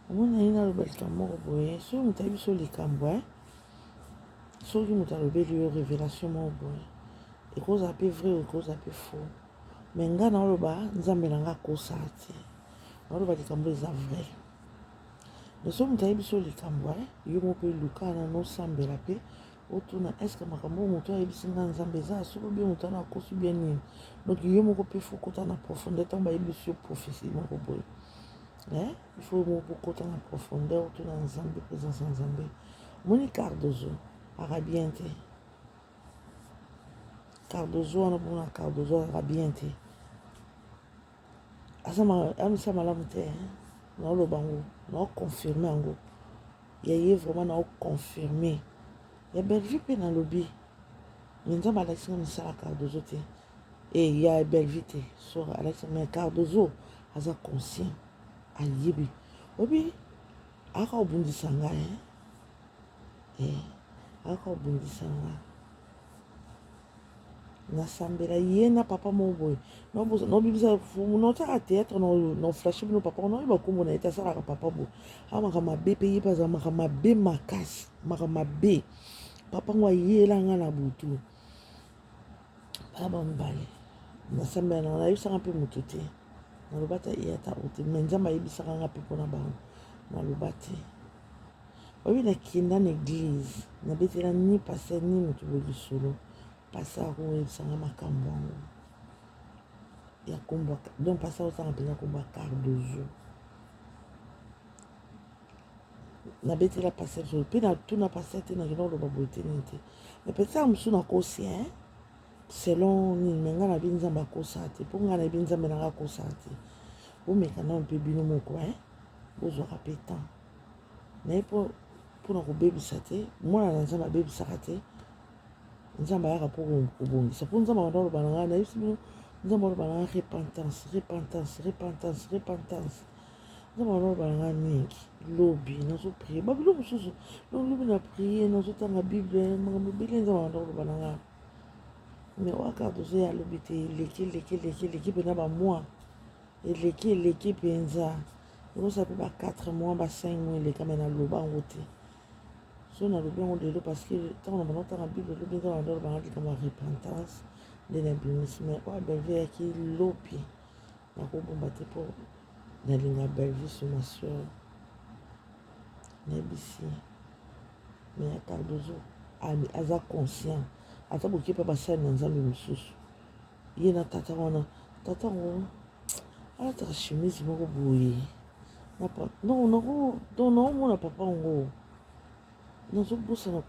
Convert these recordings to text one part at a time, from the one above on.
omona ye nalobelika moko boye soki moto ayebi so likambo soki moto alobeli yo révélation moko boye ekozala mpe vrai ekozala mpe faux me ngai naoloba nzambe na nga akosa te naoloba likambo eza vrai me soki moto ayebi so likambo yo mo mpe luka na nosambela mpe otuna estce makambo oyo moto ayebisi nga nzambe eza soki obie moto wana akosi bien nini donc yo moko mpe fo kota na profondeur ntango bayebisi yo prophétie moko boye il faut mokokota na profondeur otuna nzambe présence ya nzambe omoni Cardozo aka bien te Cardozo wana mpona Cardozo aka bien te amisa malamu te naoloba yango naoconfirme yango yaye vraiment naoconfirme ya Bellevue mpe nalobi me nzambe alakisi nga misala Cardozo te ya Bellevue te so alakisi me Cardozo aza conscient ayebi oyebi aka obundisa ngai aka obundisa ngai nasambela ye na papa moko boye nobimisa notaka théâtre noflashe bino papa naoyeba kombo na ye te asalaka papa boye amaka mabe mpe ye mpe aza maka mabe makasi maka mabe papa ngo ayela nga na butu baba mibale nasambela na nayebisaka mpe motu te naloba te ye ata ote me nzambe ayebisaka nga mpe mpona bango naloba te oyebi nakenda na église nabetela ni paster ni motu boye lisolo paster akoyebisanga makambo yango ya kombo donc paster osanga mpenza kombo ya Cardozo nabetela paster lisolo mpe natuna paster te nakenda koloba boye te nini te me pesa mosusu nakosi selon nini me ngai nayebi nzambe akosa te mpo ngai nayebi nzambe na ngai akosa te bomeka nao mpe bino moko bozwaka mpe temps naye mpona kobebisa te mwana na nzambe abebisaka te nzambe ayaka mpo kobongisa mpo nzambe anda oloba na ngai nayebisi bino nzambe oloba na ngai repentance nzambe anda oloba na ngai mingi lobi nazoprie babilo mosusu lobi na prie nazotanga bible makambo ebele nzambe anda oloba na ngai me oyo Cardozo ye alobi te eleki mpena bamoi eleki mpenza ekosala mpe ba 4 mois ba 5 mois elekame naloba yango te so nalobi yango lelo parceke ntango na banda otanga bible elobi nzambe anda oloba ngai likambo ya repentance nde nabimisi me oyo Bellevue ayaki lobi nakobomba te mpo nalinga Bellevue sur ma soeur nayebisi me ya Cardozo aza conscient ata boki mpe basali na nzambe mosusu ye na tata wana tata yango alataka chemise moko boye naomona papa yango nazobosana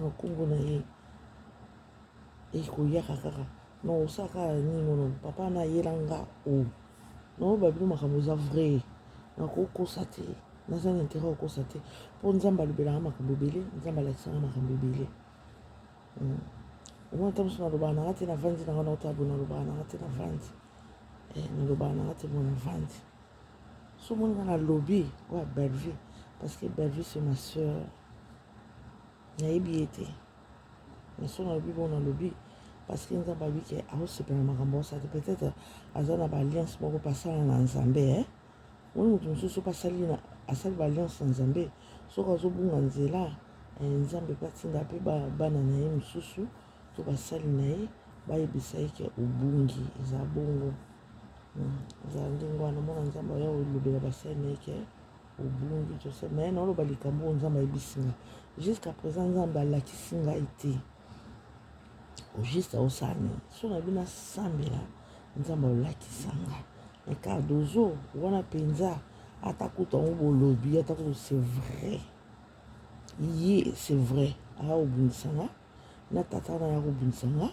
nkombo na ye ekoyaka kaka naosaka nini mono papa na ayelanga naoba bino makambo eza vrai nakokosa te naza na intérêt okosa te mpo nzambe alobelanga makambo ebele nzambe alakisanga makambo ebele omona ntango mosusu nalobaka nanga te navandi nanga naotabo nalobaka nanga te navandi nalobaka nanga te mo navandi so moninga nalobi oya Bellevue parce que Bellevue c'est ma soeur nayebi ye te mais so nalobi bo nalobi parce que nzambe abiki aosepela makambo osala te peut-être aza na baalliance moko pasala na nzambe moni moto mosusu mpe asali baalliance na nzambe soki azobunga nzela nzambe mpe atinda mpe bana na ye mosusu to basali na ye bayebisa ye ke obungi eza bongo ezala ndenge wana mona nzambe aya olobela basali na ye ke obungi tose me naoloba likambo oyo nzambe ayebisi nga jusqu'à présent nzambe alakisi ngai te juste aosala nini so nayebi nasambela nzambe olakisa nga me Cardozo wana mpenza atakuta yango bolobi atakuta c'est vrai ye c'est vrai aya kobundisa nga na tata wana aya kobundisa nga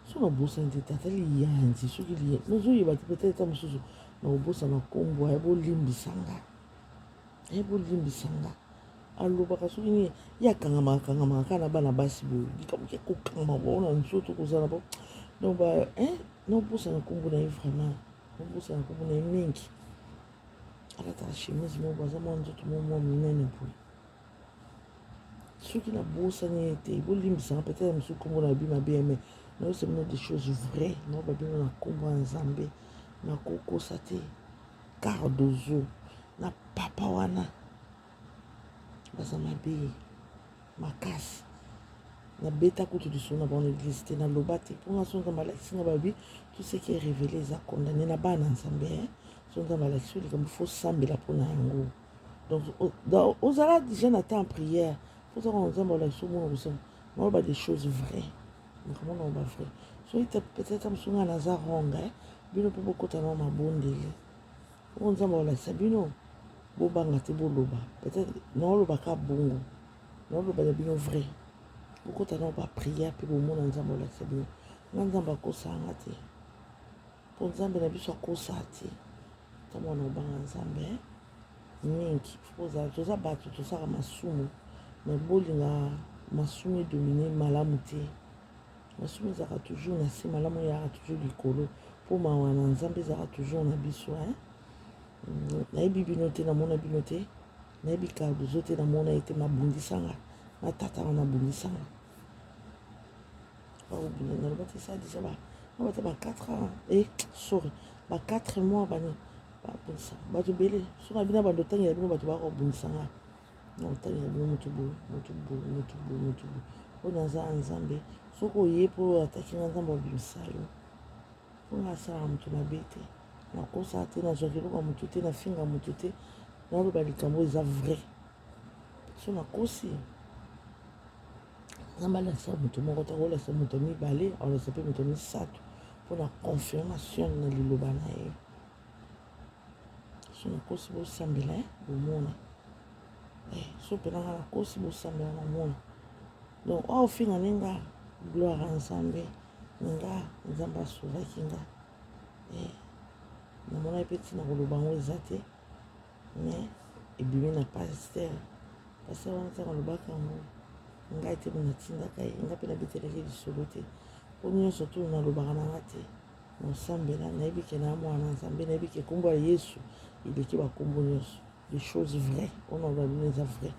so nabosani te tata liyanzi soki nazoyeba te peut-être mosusu nakobosana nkombo aya bolimbisa nga alobaka soki nini ye akangamaka kaka na bana basi boye likambo ya kokangama bona nzoto kozala bo donc nobosana nkombo na ye vraiment nobosana nkombo na ye mingi alataka chemise moko aza mwa nzoto mwa minene boye soki nabosani ye te bolimbisanga peut-être mosusu nkombo na bima bme nayosemino des choses vraies naoba bino na nkombo ya nzambe nakokosa te quart d'ozo na papa wana baza mabe makasi nabeta kutu liso na bango église te naloba te mpo nga so nzambe alakisi nga babi tout ce qui est révélé eza condamné na bana nzambe so nzambe alakisi likambo fo sambela mpona yango donc ozala déjà na temps en prière fo zaka nzambe alakisi omona kosamba naoloba des choses vraies makambo naoba vrai soki peut-être mosunga naza ronga bino mpe bokota na mabondeli oyo nzambe alakisa bino bobanga te boloba peut-être naolobaka bongo naoloba ya bino vrai bokota na baprière mpe bomona nzambe alakisa bino nga nzambe akosanga te mpo nzambe na biso akosa te ta mwana obanga nzambe mingi toza bato tosaka masumu me bolinga masumu edomine malamu te masumu ezalaka toujours na se malamu eyaka toujours likolo mpo mawa na nzambe ezalaka toujours na biso nayebi bino te namona bino te nayebi kardozo te namona ete mabundisanga na tata wana abundisanga naloba te sa déjà bata ba 4 ans sorry ba 4 mois bani babundisanga bato ebele so na bino bando otangela bino bato bakobundisanga na otangela bino motu boye oyo naza nzambe soki oye mpo ataki nga nzambe abimisa yo mpo nga asalaka motu mabe te nakosa te nazwaki eloko ya motu te nafinga motu te naoloba likambo eza vrai so nakosi nzambe alakisa moto moko te akolakisa moto mibale akolakisa mpe moto misato mpona confirmation na liloba na ye so nakosi bosambela bomona so mpenanga nakosi bosambela namona donc oyo ofinga ninga gloire ya nzambe nga nzambe asovaki nga namona mpe ntina koloba yango eza te mais ebimi na paster wana ntango alobaka yango ngai te natindaka ye nga mpe nabetelaki lisolo te mpo nyonso to nalobaka nanga te nosambela nayebi ke na mwana nzambe nayebi ke kombo ya yesu eleki bakombo nyonso des choses vraies oyo naloba bino eza vrai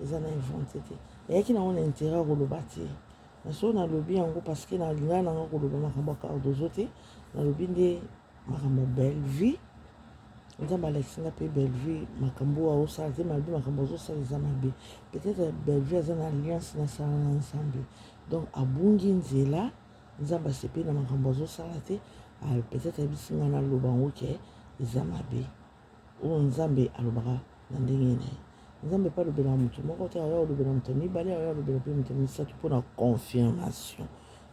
eza na invente te nayaki nango na intérêt ya koloba te na so nalobi yango parceke nalingaa nanga koloba makambo ya kardozo te nalobi nde makambo ya belle vie nzambe alakisi nga mpe belle vie makambo aosala te mabe makambo azosala eza mabe peut-être belle vie aza na alliance nasala na nzambe donc abungi nzela nzambe asepe na makambo azosala te peut-être ayebisi nga naloba yango ke eza mabe oyo nzambe alobaka na ndenge na ye nzambe mpe alobela moto moko te aya olobela moto mibale aya olobela mpe moto misato mpona confirmation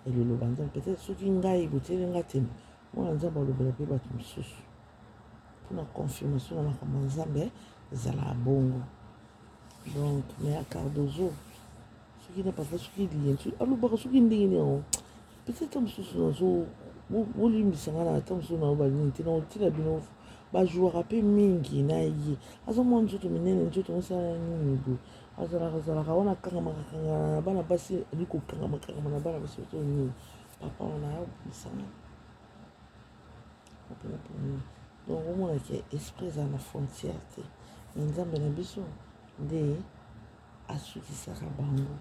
eliloba nzambe peut-être soki ngai boteli nga te mwana nzambe alobela mpe bato mosusu mpona confirmation na makambo ya nzambe ezala bongo donc mais ya kardozo soki na papa soki liye alobaka soki ndenge nini yango peut-être mosusu nazo bolimbisanga na ata mosusu naloba nini te naotina bino bajouaka mpe mingi na ye aza mwa nzoto minene nzoto mosala nini boye azalaka wana kangamakakangana na bana basi ali kokangamakangama na bana basi oto nini papa wana ayobisanga donc omonaki esprit eza na frontière te me nzambe na biso nde asukisaka bango